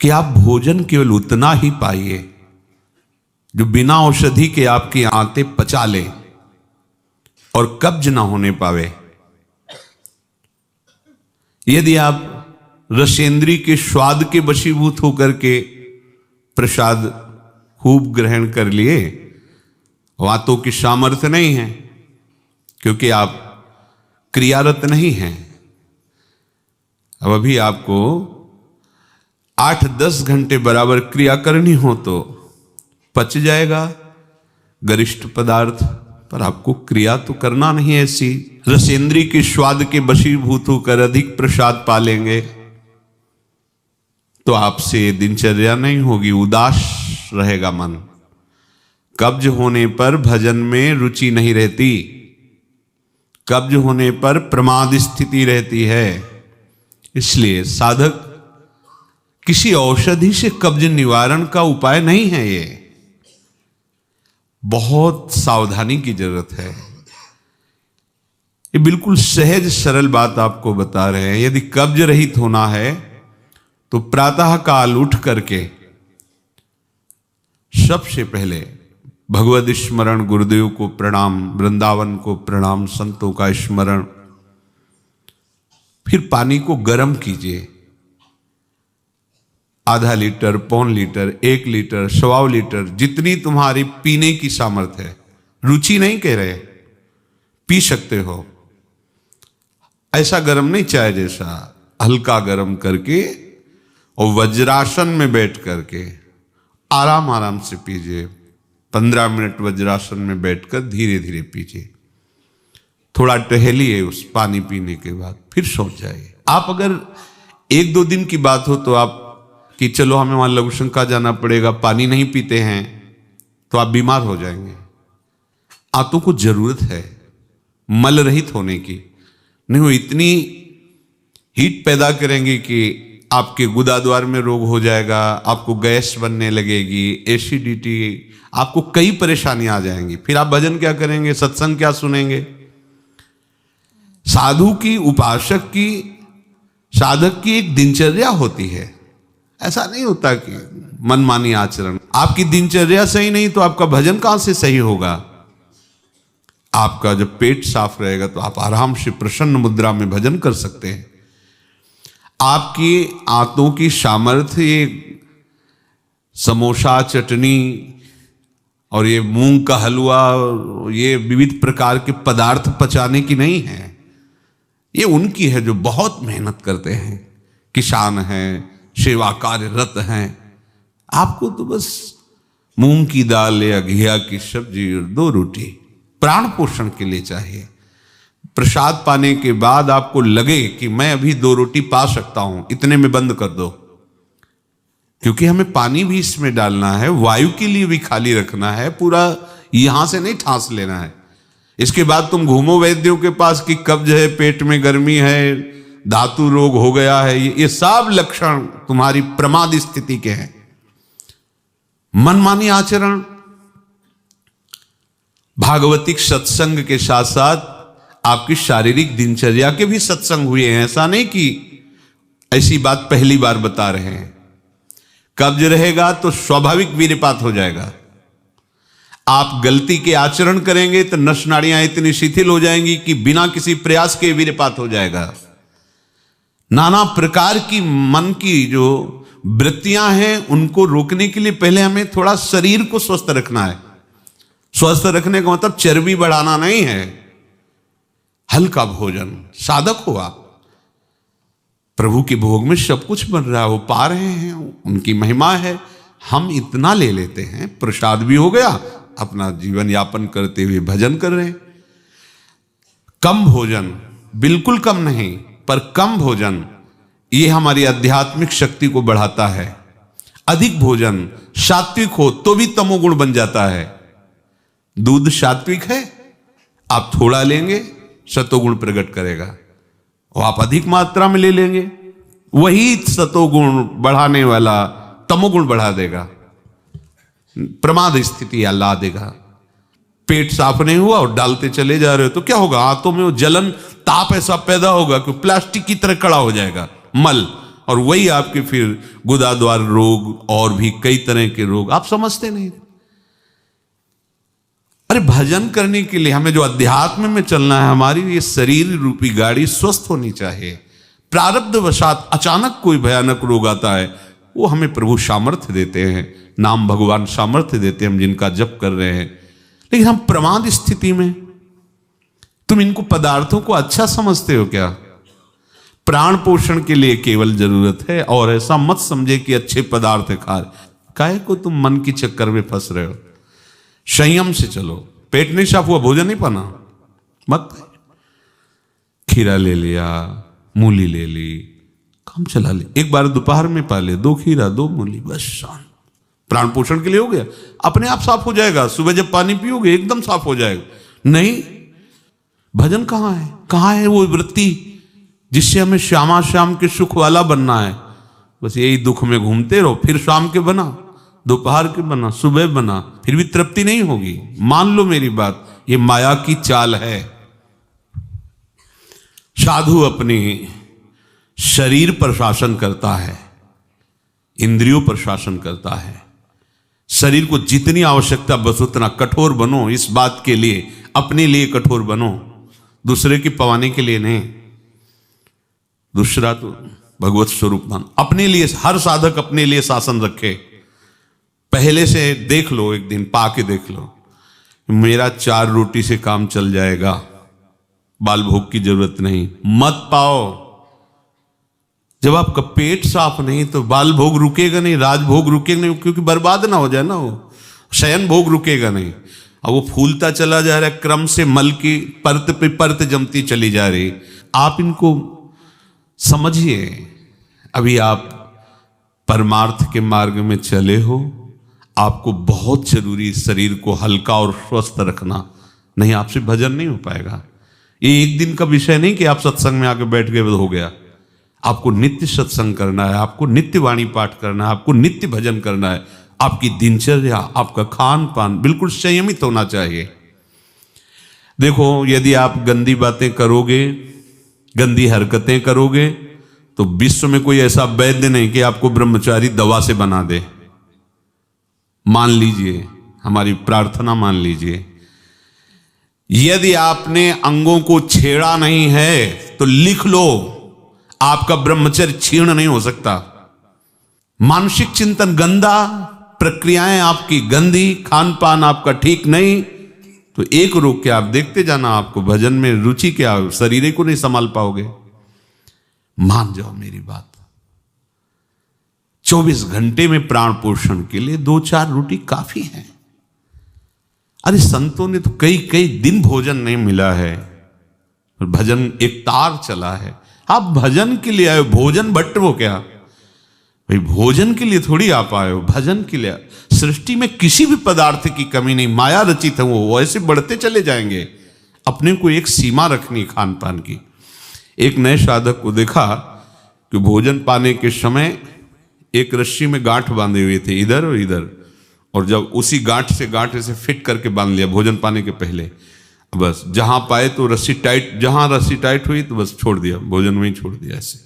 कि आप भोजन केवल उतना ही पाइए जो बिना औषधि के आपकी आंतें पचा ले और कब्ज ना होने पावे। यदि आप रसेंद्री के स्वाद के वशीभूत होकर के प्रसाद खूब ग्रहण कर लिए, वातों की सामर्थ्य नहीं है क्योंकि आप क्रियारत नहीं हैं। अब अभी आपको 8-10 घंटे बराबर क्रिया करनी हो तो पच जाएगा गरिष्ठ पदार्थ, पर आपको क्रिया तो करना नहीं है। ऐसी रसेंद्री के स्वाद के वशीभूत होकर अधिक प्रसाद पालेंगे तो आपसे दिनचर्या नहीं होगी, उदास रहेगा मन। कब्ज होने पर भजन में रुचि नहीं रहती, कब्ज होने पर प्रमाद स्थिति रहती है। इसलिए साधक किसी औषधि से कब्ज निवारण का उपाय नहीं है, ये बहुत सावधानी की जरूरत है। ये बिल्कुल सहज सरल बात आपको बता रहे हैं। यदि कब्ज रहित होना है तो प्रातः काल उठ करके सबसे पहले भगवद स्मरण, गुरुदेव को प्रणाम, वृंदावन को प्रणाम, संतों का स्मरण, फिर पानी को गर्म कीजिए। आधा लीटर, पौन लीटर, 1 लीटर, 1.25 लीटर, जितनी तुम्हारी पीने की सामर्थ्य है। रुचि नहीं कह रहे, पी सकते हो। ऐसा गर्म नहीं, चाय जैसा, हल्का गर्म करके और वज्रासन में बैठ करके आराम आराम से पीजिए। 15 मिनट वज्रासन में बैठकर धीरे धीरे पीजिए। थोड़ा टहलिए उस पानी पीने के बाद, फिर सो जाइए। आप अगर 1-2 दिन की बात हो तो आप कि चलो हमें वहां लघु शंका जाना पड़ेगा, पानी नहीं पीते हैं, तो आप बीमार हो जाएंगे। आंतों को जरूरत है मल रहित होने की, नहीं वो इतनी हीट पैदा करेंगे कि आपके गुदाद्वार में रोग हो जाएगा, आपको गैस बनने लगेगी, एसिडिटी, आपको कई परेशानियां आ जाएंगी। फिर आप भजन क्या करेंगे, सत्संग क्या सुनेंगे। साधु की, उपासक की, साधक की एक दिनचर्या होती है। ऐसा नहीं होता कि मनमानी आचरण। आपकी दिनचर्या सही नहीं तो आपका भजन कहां से सही होगा। आपका जब पेट साफ रहेगा तो आप आराम से प्रसन्न मुद्रा में भजन कर सकते हैं। आपकी आंतों की सामर्थ्य ये समोसा, चटनी और ये मूंग का हलवा, ये विविध प्रकार के पदार्थ पचाने की नहीं है। ये उनकी है जो बहुत मेहनत करते हैं, किसान हैं, सेवा कार्यरत हैं। आपको तो बस मूंग की दाल या घिया की सब्जी और 2 रोटी प्राण पोषण के लिए चाहिए। प्रसाद पाने के बाद आपको लगे कि मैं अभी 2 रोटी पा सकता हूं, इतने में बंद कर दो, क्योंकि हमें पानी भी इसमें डालना है, वायु के लिए भी खाली रखना है, पूरा यहां से नहीं ठांस लेना है। इसके बाद तुम घूमो वैद्यों के पास कि कब्ज है, पेट में गर्मी है, धातु रोग हो गया है, ये सब लक्षण तुम्हारी प्रमाद स्थिति के हैं। मनमानी आचरण। भागवतिक सत्संग के साथ साथ आपकी शारीरिक दिनचर्या के भी सत्संग हुए हैं। ऐसा नहीं कि ऐसी बात पहली बार बता रहे हैं। कब्ज रहेगा तो स्वाभाविक वीर्यपात हो जाएगा। आप गलती के आचरण करेंगे तो नस नाड़ियां इतनी शिथिल हो जाएंगी कि बिना किसी प्रयास के वीर्यपात हो जाएगा। नाना प्रकार की मन की जो वृत्तियां हैं उनको रोकने के लिए पहले हमें थोड़ा शरीर को स्वस्थ रखना है। स्वस्थ रखने का मतलब चर्बी बढ़ाना नहीं है। हल्का भोजन, साधक हो आप, प्रभु के भोग में सब कुछ बन रहा है, वो पा रहे हैं, उनकी महिमा है। हम इतना ले लेते हैं, प्रसाद भी हो गया, अपना जीवन यापन करते हुए भजन कर रहे हैं। कम भोजन, बिल्कुल कम नहीं, पर कम भोजन ये हमारी आध्यात्मिक शक्ति को बढ़ाता है। अधिक भोजन सात्विक हो तो भी तमोगुण बन जाता है। दूध सात्विक है, आप थोड़ा लेंगे सतोगुण प्रकट करेगा, और आप अधिक मात्रा में ले लेंगे, वही सतोगुण बढ़ाने वाला तमोगुण बढ़ा देगा, प्रमाद स्थिति ला देगा। पेट साफ नहीं हुआ और डालते चले जा रहे हो तो क्या होगा, आंतों में वो जलन, ताप ऐसा पैदा होगा कि प्लास्टिक की तरह कड़ा हो जाएगा मल, और वही आपके फिर गुदाद्वार रोग और भी कई तरह के रोग आप समझते नहीं। अरे भजन करने के लिए हमें जो अध्यात्म में चलना है, हमारी ये शरीर रूपी गाड़ी स्वस्थ होनी चाहिए। प्रारब्धवशात अचानक कोई भयानक रोग आता है, वो हमें प्रभु सामर्थ्य देते हैं, नाम भगवान सामर्थ्य देते हैं हम जिनका जप कर रहे हैं। लेकिन हम प्रमाद स्थिति में, तुम इनको पदार्थों को अच्छा समझते हो क्या? प्राण पोषण के लिए केवल जरूरत है, और ऐसा मत समझे कि अच्छे पदार्थ खा रहे। काहे को तुम मन की चक्कर में फंस रहे हो? संयम से चलो। पेट नहीं साफ हुआ, भोजन नहीं पाना मत। खीरा ले लिया, मूली ले ली, काम चला ले। एक बार दोपहर में पा ले 2 खीरा 2 मूली, बस शांत। प्राण पोषण के लिए हो गया, अपने आप साफ हो जाएगा। सुबह जब पानी पियोगे एकदम साफ हो जाएगा। नहीं, भजन कहाँ है? कहाँ है वो वृत्ति जिससे हमें श्यामा श्याम के सुख वाला बनना है? बस यही दुख में घूमते रहो। फिर शाम के बना, दोपहर के बना, सुबह बना, फिर भी तृप्ति नहीं होगी। मान लो मेरी बात, ये माया की चाल है। साधु अपने शरीर पर शासन करता है, इंद्रियों पर शासन करता है। शरीर को जितनी आवश्यकता बस उतना कठोर बनो। इस बात के लिए, अपने लिए कठोर बनो, दूसरे की पवाने के लिए नहीं। दूसरा तो भगवत स्वरूप मान। अपने लिए, हर साधक अपने लिए शासन रखे। पहले से देख लो, एक दिन पा के देख लो, मेरा 4 रोटी से काम चल जाएगा, बाल भोग की जरूरत नहीं। मत पाओ। जब आपका पेट साफ नहीं तो बाल भोग रुकेगा नहीं, राजभोग रुकेगा नहीं, क्योंकि बर्बाद ना हो जाए ना वो। शयन भोग रुकेगा नहीं। अब वो फूलता चला जा रहा है, क्रम से मल की परत पे परत जमती चली जा रही। आप इनको समझिए। अभी आप परमार्थ के मार्ग में चले हो, आपको बहुत जरूरी शरीर को हल्का और स्वस्थ रखना। नहीं, आपसे भजन नहीं हो पाएगा। ये एक दिन का विषय नहीं कि आप सत्संग में आके बैठ गए हो गया। आपको नित्य सत्संग करना है, आपको नित्य वाणी पाठ करना है, आपको नित्य भजन करना है। आपकी दिनचर्या, आपका खान पान बिल्कुल संयमित होना चाहिए। देखो, यदि आप गंदी बातें करोगे, गंदी हरकतें करोगे, तो विश्व में कोई ऐसा वैद्य नहीं कि आपको ब्रह्मचारी दवा से बना दे। मान लीजिए, हमारी प्रार्थना मान लीजिए। यदि आपने अंगों को छेड़ा नहीं है तो लिख लो, आपका ब्रह्मचर्य क्षीण नहीं हो सकता। मानसिक चिंतन गंदा, प्रक्रियाएं आपकी गंदी, खान पान आपका ठीक नहीं, तो एक रोक के आप देखते जाना, आपको भजन में रुचि क्या, शरीर को नहीं संभाल पाओगे। मान जाओ मेरी बात। 24 घंटे में प्राण पोषण के लिए 2-4 रोटी काफी है। अरे संतों ने तो कई कई दिन भोजन नहीं मिला है, भजन एक तार चला है। आप भजन के लिए आए, भोजन बट वो क्या भाई, भोजन के लिए थोड़ी आप आए हो, भजन के लिए। सृष्टि में किसी भी पदार्थ की कमी नहीं, माया रचित है, वो ऐसे बढ़ते चले जाएंगे। अपने को एक सीमा रखनी खान पान की। एक नए साधक को देखा कि भोजन पाने के समय एक रस्सी में गांठ बांधे हुए थे, इधर और इधर, और जब उसी गांठ से गांठ ऐसे फिट करके बांध लिया भोजन पाने के पहले। बस जहां पाए तो रस्सी टाइट, जहां रस्सी टाइट हुई तो बस छोड़ दिया, भोजन में ही छोड़ दिया ऐसे।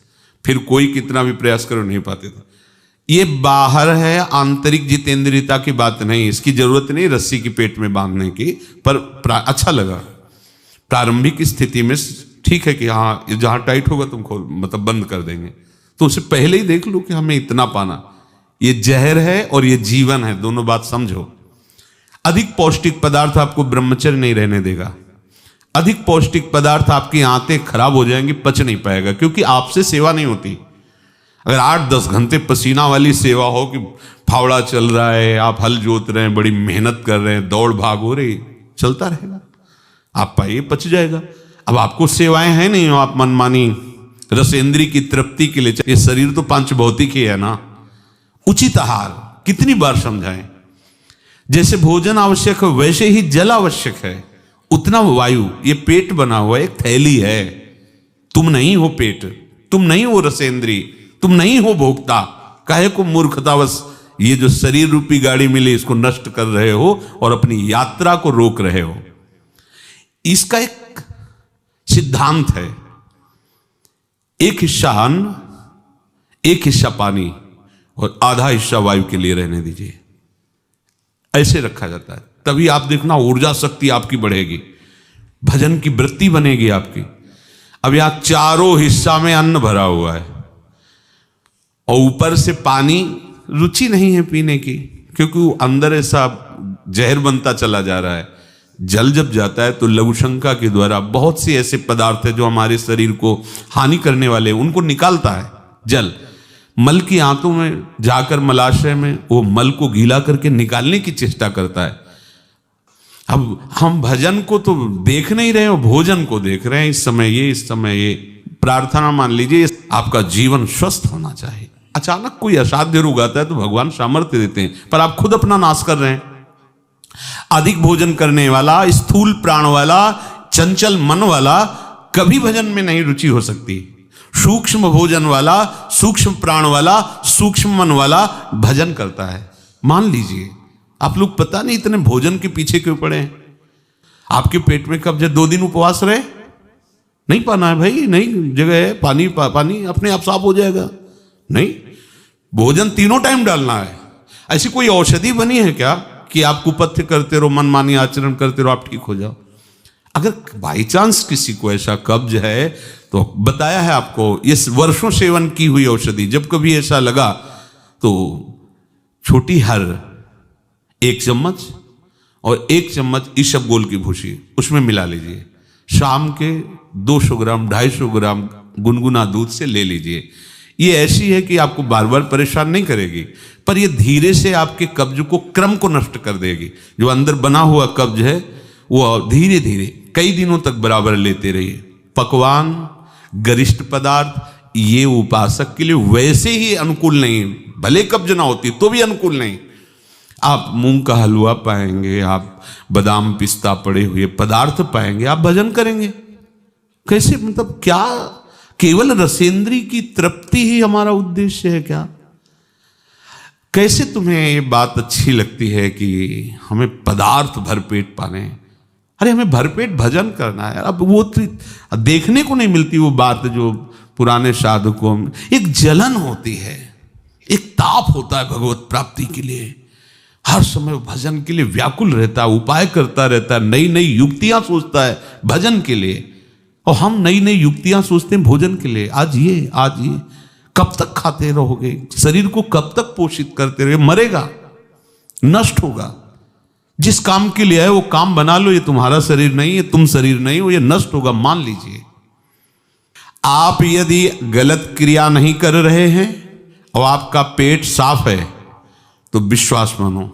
फिर कोई कितना भी प्रयास करो नहीं पाते थे। ये बाहर है, आंतरिक जितेंद्रियता की बात नहीं। इसकी जरूरत नहीं रस्सी की पेट में बांधने की, पर अच्छा लगा। प्रारंभिक स्थिति में ठीक है कि हाँ जहां टाइट होगा तुम खोल, मतलब बंद कर देंगे, तो उसे पहले ही देख लो कि हमें इतना पाना। ये जहर है और ये जीवन है, दोनों बात समझो। अधिक पौष्टिक पदार्थ आपको ब्रह्मचर्य नहीं रहने देगा। अधिक पौष्टिक पदार्थ आपकी आंतें खराब हो जाएंगी, पच नहीं पाएगा, क्योंकि आपसे सेवा नहीं होती। अगर 8-10 घंटे पसीना वाली सेवा हो कि फावड़ा चल रहा है, आप हल जोत रहे हैं, बड़ी मेहनत कर रहे हैं, दौड़ भाग हो रही, चलता रहेगा, आप पाइए पच जाएगा। अब आपको सेवाएं हैं नहीं, आप मनमानी रसेंद्री की तृप्ति के लिए, ये शरीर तो पांच भौतिक ही है ना। उचित आहार कितनी बार समझाएं। जैसे भोजन आवश्यक है वैसे ही जल आवश्यक है, उतना वायु। ये पेट बना हुआ एक थैली है, तुम नहीं हो पेट, तुम नहीं हो रसेंद्री, तुम नहीं हो भोक्ता। काहे को मूर्खतावश ये जो शरीर रूपी गाड़ी मिली इसको नष्ट कर रहे हो और अपनी यात्रा को रोक रहे हो। इसका एक सिद्धांत है। एक हिस्सा अन्न, एक हिस्सा पानी और आधा हिस्सा वायु के लिए रहने दीजिए। ऐसे रखा जाता है, तभी आप देखना ऊर्जा शक्ति आपकी बढ़ेगी, भजन की वृत्ति बनेगी आपकी। अब यहां चारों हिस्सा में अन्न भरा हुआ है और ऊपर से पानी, रुचि नहीं है पीने की, क्योंकि वो अंदर ऐसा जहर बनता चला जा रहा है। जल जब जाता है तो लघु शंका के द्वारा बहुत से ऐसे पदार्थ है जो हमारे शरीर को हानि करने वाले, उनको निकालता है जल। मल की आंतों में जाकर मलाशय में वो मल को गीला करके निकालने की चेष्टा करता है। अब हम भजन को तो देख नहीं रहे हो, भोजन को देख रहे हैं। इस समय ये प्रार्थना मान लीजिए, आपका जीवन स्वस्थ होना चाहिए। अचानक कोई असाध्य रोग आता है तो भगवान सामर्थ्य देते हैं, पर आप खुद अपना नाश कर रहे हैं। अधिक भोजन करने वाला, स्थूल प्राण वाला, चंचल मन वाला कभी भजन में नहीं रुचि हो सकती। सूक्ष्म भोजन वाला, सूक्ष्म प्राण वाला, सूक्ष्म मन वाला भजन करता है। मान लीजिए आप लोग पता नहीं इतने भोजन के पीछे क्यों पड़े हैं। आपके पेट में कब्ज 2 दिन उपवास रहे, नहीं पाना है भाई, नहीं जगह है, पानी पानी अपने आप साफ हो जाएगा। नहीं, भोजन तीनों टाइम डालना है। ऐसी कोई औषधि बनी है क्या कि आप कुपथ्य करते रहो, मनमानी आचरण करते रहो, आप ठीक हो जाओ? अगर बाई चांस किसी को ऐसा कब्ज है तो बताया है आपको, इस वर्षों सेवन की हुई औषधि, जब कभी ऐसा लगा तो छोटी हर 1 चम्मच और 1 चम्मच इसबगोल की भूसी उसमें मिला लीजिए। शाम के 200 ग्राम 250 ग्राम गुनगुना दूध से ले लीजिए। ये ऐसी है कि आपको बार बार परेशान नहीं करेगी, पर ये धीरे से आपके कब्ज को, क्रम को नष्ट कर देगी। जो अंदर बना हुआ कब्ज है वो धीरे धीरे कई दिनों तक बराबर लेते रहिए। पकवान, गरिष्ठ पदार्थ ये उपासक के लिए वैसे ही अनुकूल नहीं, भले कब्ज ना होती तो भी अनुकूल नहीं। आप मूंग का हलवा पाएंगे, आप बादाम पिस्ता पड़े हुए पदार्थ पाएंगे, आप भजन करेंगे कैसे? मतलब क्या केवल रसेंद्री की तृप्ति ही हमारा उद्देश्य है क्या? कैसे तुम्हें ये बात अच्छी लगती है कि हमें पदार्थ भरपेट पाने? अरे हमें भरपेट भजन करना है। अब वो देखने को नहीं मिलती वो बात जो पुराने साधकों में एक जलन होती है, एक ताप होता है भगवत प्राप्ति के लिए। हर समय भजन के लिए व्याकुल रहता है, उपाय करता रहता है, नई नई युक्तियां सोचता है भजन के लिए। और हम नई नई युक्तियां सोचते हैं भोजन के लिए। आज ये कब तक खाते रहोगे? शरीर को कब तक पोषित करते रहोगे? मरेगा, नष्ट होगा। जिस काम के लिए है वो काम बना लो। ये तुम्हारा शरीर नहीं है, तुम शरीर नहीं हो, ये नष्ट होगा, मान लीजिए। आप यदि गलत क्रिया नहीं कर रहे हैं और आपका पेट साफ है तो विश्वास मानो,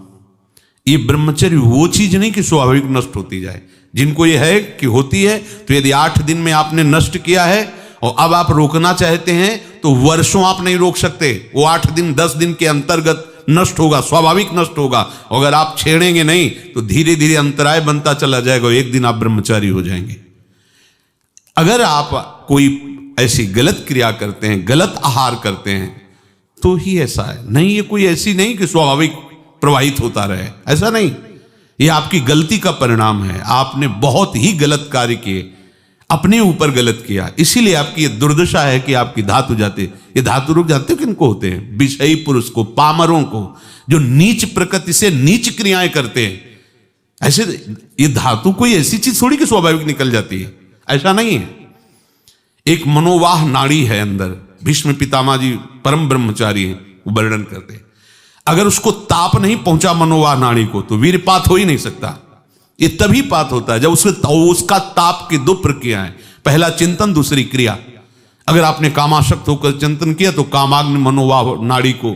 ये ब्रह्मचर्य वो चीज नहीं कि स्वाभाविक नष्ट होती जाए। जिनको ये है कि होती है, तो यदि 8 दिन में आपने नष्ट किया है और अब आप रोकना चाहते हैं तो वर्षों आप नहीं रोक सकते। वो 8 दिन 10 दिन के अंतर्गत नष्ट होगा, स्वाभाविक नष्ट होगा। अगर आप छेड़ेंगे नहीं तो धीरे धीरे अंतराय बनता चला जाएगा, एक दिन आप ब्रह्मचारी हो जाएंगे। अगर आप कोई ऐसी गलत क्रिया करते हैं, गलत आहार करते हैं, तो ही ऐसा है। नहीं, ये कोई ऐसी नहीं कि स्वाभाविक प्रवाहित होता रहे, ऐसा नहीं। ये आपकी गलती का परिणाम है। आपने बहुत ही गलत कार्य किए, अपने ऊपर गलत किया, इसीलिए आपकी ये दुर्दशा है कि आपकी धातु जाते। ये धातु रोग जानते हो किनको होते हैं? विषयी पुरुष को, पामरों को, जो नीच प्रकृति से नीच क्रियाएं करते हैं। ऐसे ये धातु कोई ऐसी चीज थोड़ी कि स्वाभाविक निकल जाती है, ऐसा नहीं है। एक मनोवाह नाड़ी है अंदर। भीष्म पितामह जी परम ब्रह्मचारी हैं, वो वर्णन करते हैं। अगर उसको ताप नहीं पहुंचा मनोवाह नाड़ी को तो वीरपात हो ही नहीं सकता। ये तभी पात होता है जब उसका ताप की 2 प्रक्रियाएं, पहला चिंतन, दूसरी क्रिया। अगर आपने कामासक्त होकर चिंतन किया तो कामाग्नि मनोवाह नाड़ी को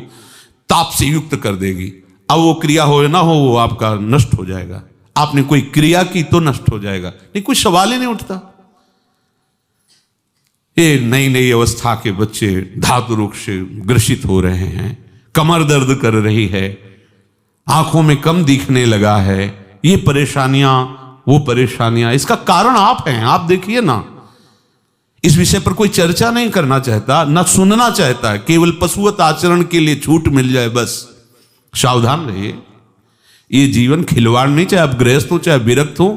ताप से युक्त कर देगी। अब वो क्रिया हो ना हो, वो आपका नष्ट हो जाएगा। आपने कोई क्रिया की तो नष्ट हो जाएगा, नहीं कोई सवाल ही नहीं उठता। ये नई नई अवस्था के बच्चे धातु रोग से ग्रसित हो रहे हैं, कमर दर्द कर रही है, आंखों में कम दिखने लगा है, ये परेशानियां वो परेशानियां। इसका कारण आप हैं। आप देखिए ना, इस विषय पर कोई चर्चा नहीं करना चाहता, ना सुनना चाहता है। केवल पशुवत आचरण के लिए छूट मिल जाए बस। सावधान रहिए, ये जीवन खिलवाड़ नहीं, चाहे आप गृहस्थ हो चाहे विरक्त हो।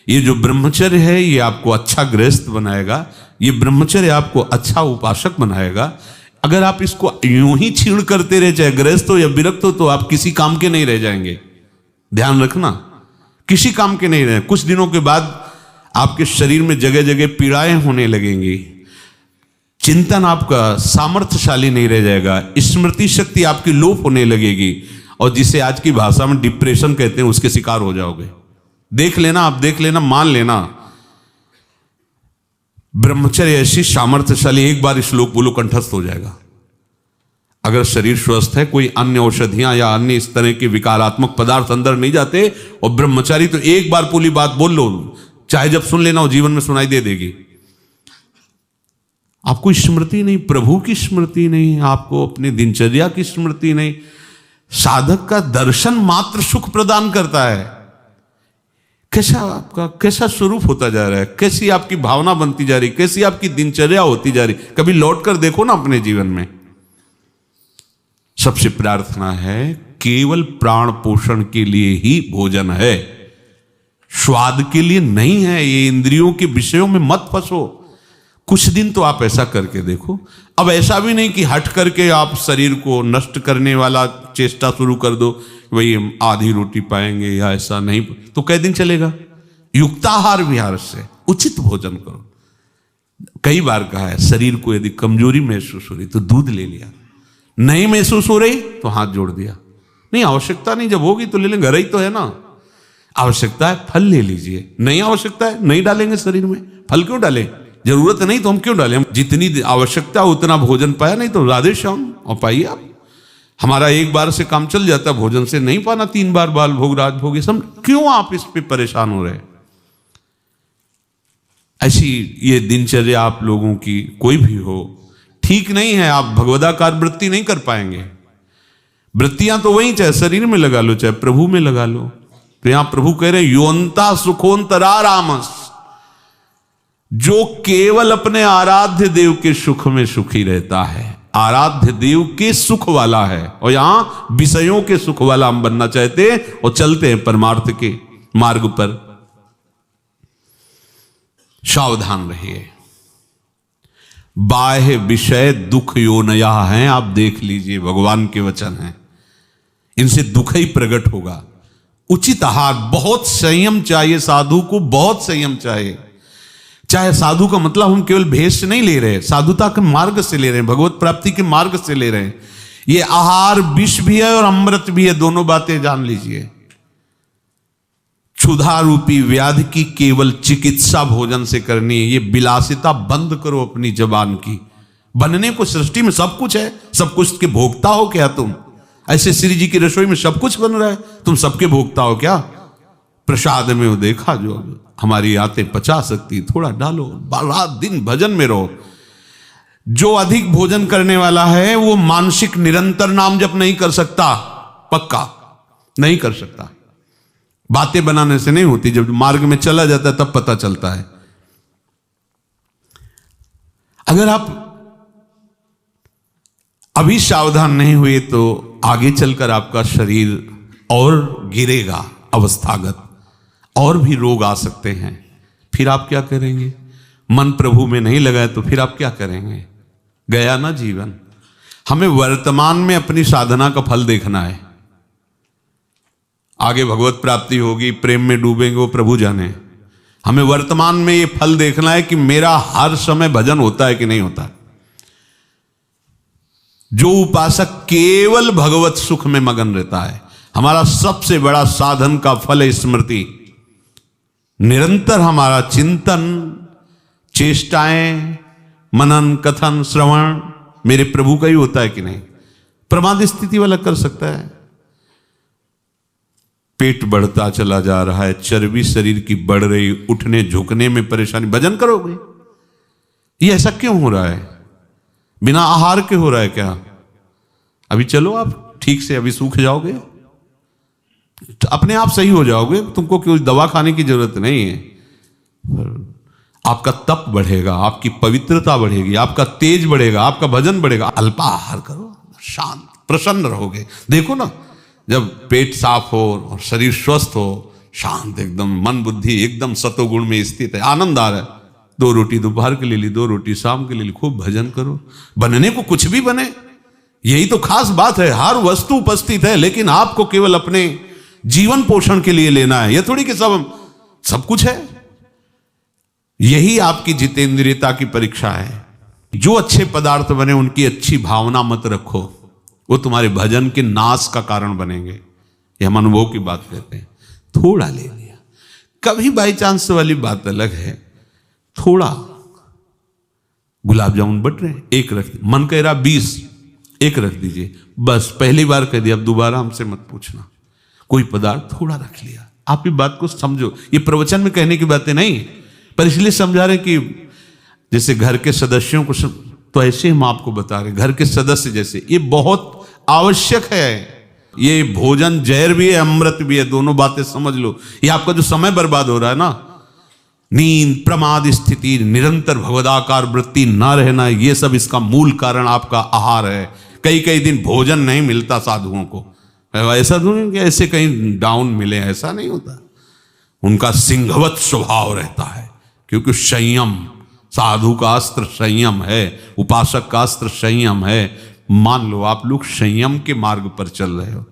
ये जो ब्रह्मचर्य है ये आपको अच्छा गृहस्थ बनाएगा, ये ब्रह्मचर्य आपको अच्छा उपासक बनाएगा, अगर आप इसको यूं ही छीण करते रहे, चाहे गृहस्थ हो या विरक्त हो, तो आप किसी काम के नहीं रह जाएंगे। ध्यान रखना, किसी काम के नहीं रहे। कुछ दिनों के बाद आपके शरीर में जगह जगह पीड़ाएं होने लगेंगी, चिंतन आपका सामर्थ्यशाली नहीं रह जाएगा, स्मृति शक्ति आपकी लोप होने लगेगी, और जिसे आज की भाषा में डिप्रेशन कहते हैं उसके शिकार हो जाओगे। देख लेना, आप देख लेना, मान लेना। ब्रह्मचर्य ऐसी सामर्थ्यशाली, एक बार श्लोक बोलो कंठस्थ हो जाएगा। अगर शरीर स्वस्थ है, कोई अन्य औषधियां या अन्य इस तरह के विकारात्मक पदार्थ अंदर नहीं जाते, और ब्रह्मचारी तो एक बार पूरी बात बोल लो, चाहे जब सुन लेना हो, जीवन में सुनाई दे देगी। आपको स्मृति नहीं, प्रभु की स्मृति नहीं, आपको अपनी दिनचर्या की स्मृति नहीं। साधक का दर्शन मात्र सुख प्रदान करता है। कैसा स्वरूप होता जा रहा है, कैसी आपकी भावना बनती जा रही, कैसी आपकी दिनचर्या होती जा रही, कभी लौट कर देखो ना अपने जीवन में। सबसे प्रार्थना है, केवल प्राण पोषण के लिए ही भोजन है, स्वाद के लिए नहीं है। ये इंद्रियों के विषयों में मत फंसो। कुछ दिन तो आप ऐसा करके देखो। अब ऐसा भी नहीं कि हट करके आप शरीर को नष्ट करने वाला चेष्टा शुरू कर दो, वही आधी रोटी पाएंगे या ऐसा नहीं, तो कई दिन चलेगा। युक्ताहार विहार से उचित भोजन करो। कई बार कहा है, शरीर को यदि कमजोरी महसूस हो रही तो दूध ले लिया, नहीं महसूस हो रही तो हाथ जोड़ दिया। नहीं, आवश्यकता नहीं, जब होगी तो ले लेंगे, घर ही तो है ना। आवश्यकता है फल ले लीजिए, नहीं आवश्यकता है नहीं डालेंगे शरीर में। फल क्यों डालें, जरूरत नहीं तो हम क्यों डालें। जितनी आवश्यकता उतना भोजन पाया, नहीं तो राधे श्याम और पाइए आप। हमारा एक बार से काम चल जाता, भोजन से नहीं पाना 3 बार बाल भोग राज भोग, सब क्यों आप इस पे परेशान हो रहे। ऐसी ये दिनचर्या आप लोगों की कोई भी हो ठीक नहीं है। आप भगवदाकार वृत्ति नहीं कर पाएंगे। वृत्तियां तो वही, चाहे शरीर में लगा लो चाहे प्रभु में लगा लो। तो यहां प्रभु कह रहे हैं, योन्ता सुखोन्तरा रामस, जो केवल अपने आराध्य देव के सुख में सुखी रहता है, आराध्य देव के सुख वाला है। और यहां विषयों के सुख वाला हम बनना चाहते हैं और चलते हैं परमार्थ के मार्ग पर। सावधान रहिए, बाह्य विषय दुख योनया हैं। आप देख लीजिए, भगवान के वचन हैं, इनसे दुख ही प्रकट होगा। उचित आहार, बहुत संयम चाहिए साधु को, बहुत संयम चाहिए। चाहे साधु का मतलब हम केवल भेष से नहीं ले रहे, साधुता के मार्ग से ले रहे हैं, भगवत प्राप्ति के मार्ग से ले रहे हैं। ये आहार विष भी है और अमृत भी है, दोनों बातें जान लीजिए। क्षुधा रूपी व्याधि की केवल चिकित्सा भोजन से करनी है। ये विलासिता बंद करो अपनी जबान की। बनने को सृष्टि में सब कुछ है, सब कुछ के भोक्ता हो क्या तुम? ऐसे श्री जी की रसोई में सब कुछ बन रहा है, तुम सबके भोक्ता हो क्या? प्रसाद में वो देखा, जो हमारी आते पचा सकती, थोड़ा डालो, रात दिन भजन में रहो। जो अधिक भोजन करने वाला है वो मानसिक निरंतर नाम जप नहीं कर सकता, पक्का नहीं कर सकता। बातें बनाने से नहीं होती, जब मार्ग में चला जाता है तब पता चलता है। अगर आप अभी सावधान नहीं हुए तो आगे चलकर आपका शरीर और गिरेगा अवस्थागत, और भी रोग आ सकते हैं। फिर आप क्या करेंगे? मन प्रभु में नहीं लगाए तो फिर आप क्या करेंगे? गया ना जीवन। हमें वर्तमान में अपनी साधना का फल देखना है। आगे भगवत प्राप्ति होगी, प्रेम में डूबेंगे, वो प्रभु जाने। हमें वर्तमान में ये फल देखना है कि मेरा हर समय भजन होता है कि नहीं होता। जो उपासक केवल भगवत सुख में मगन रहता है, हमारा सबसे बड़ा साधन का फल है स्मृति। निरंतर हमारा चिंतन, चेष्टाएं, मनन, कथन, श्रवण मेरे प्रभु का ही होता है कि नहीं। प्रमाद स्थिति वाला कर सकता है। पेट बढ़ता चला जा रहा है, चर्बी शरीर की बढ़ रही, उठने झुकने में परेशानी, भजन करोगे? ये ऐसा क्यों हो रहा है? बिना आहार के हो रहा है क्या? अभी चलो आप ठीक से, अभी सूख जाओगे, अपने आप सही हो जाओगे, तुमको कोई दवा खाने की जरूरत नहीं है। आपका तप बढ़ेगा, आपकी पवित्रता बढ़ेगी, आपका तेज बढ़ेगा, आपका भजन बढ़ेगा। अल्पाहार करो, शांत प्रसन्न रहोगे। देखो ना, जब पेट साफ हो और शरीर स्वस्थ हो, शांत एकदम, मन बुद्धि एकदम सतोगुण में स्थित है, आनंद आ रहा है, 2 रोटी दोपहर के ले ली, 2 रोटी शाम के ले ली, खूब भजन करो। बनने को कुछ भी बने, यही तो खास बात है। हर वस्तु उपस्थित है, लेकिन आपको केवल अपने जीवन पोषण के लिए लेना है। यह थोड़ी कि सब कुछ है। यही आपकी जितेंद्रियता की परीक्षा है। जो अच्छे पदार्थ बने उनकी अच्छी भावना मत रखो, वो तुम्हारे भजन के नाश का कारण बनेंगे। ये हम अनुभव की बात कहते हैं। थोड़ा ले लिया, कभी बाई चांस वाली बात अलग है। थोड़ा गुलाब जामुन बट रहे, 1 रख, मन कह रहा 20, 1 रख दीजिए बस। पहली बार कह दिया, अब दोबारा हमसे मत पूछना। कोई पदार्थ थोड़ा रख लिया। आप ये बात को समझो, ये प्रवचन में कहने की बातें नहीं, पर इसलिए समझा रहे कि जैसे घर के सदस्यों को तो ऐसे हम आपको बता रहे, घर के सदस्य जैसे ये बहुत आवश्यक है। ये भोजन जहर भी है, अमृत भी है, दोनों बातें समझ लो। ये आपका जो समय बर्बाद हो रहा है ना, नींद, प्रमाद स्थिति, निरंतर भगवदाकार वृत्ति ना रहना, ये सब इसका मूल कारण आपका आहार है। कई दिन भोजन नहीं मिलता साधुओं को, ऐसा नहीं कि ऐसे कहीं डाउन मिले, ऐसा नहीं होता। उनका सिंहवत स्वभाव रहता है, क्योंकि संयम, साधु का अस्त्र संयम है, उपासक का अस्त्र संयम है। मान लो आप लोग संयम के मार्ग पर चल रहे हो,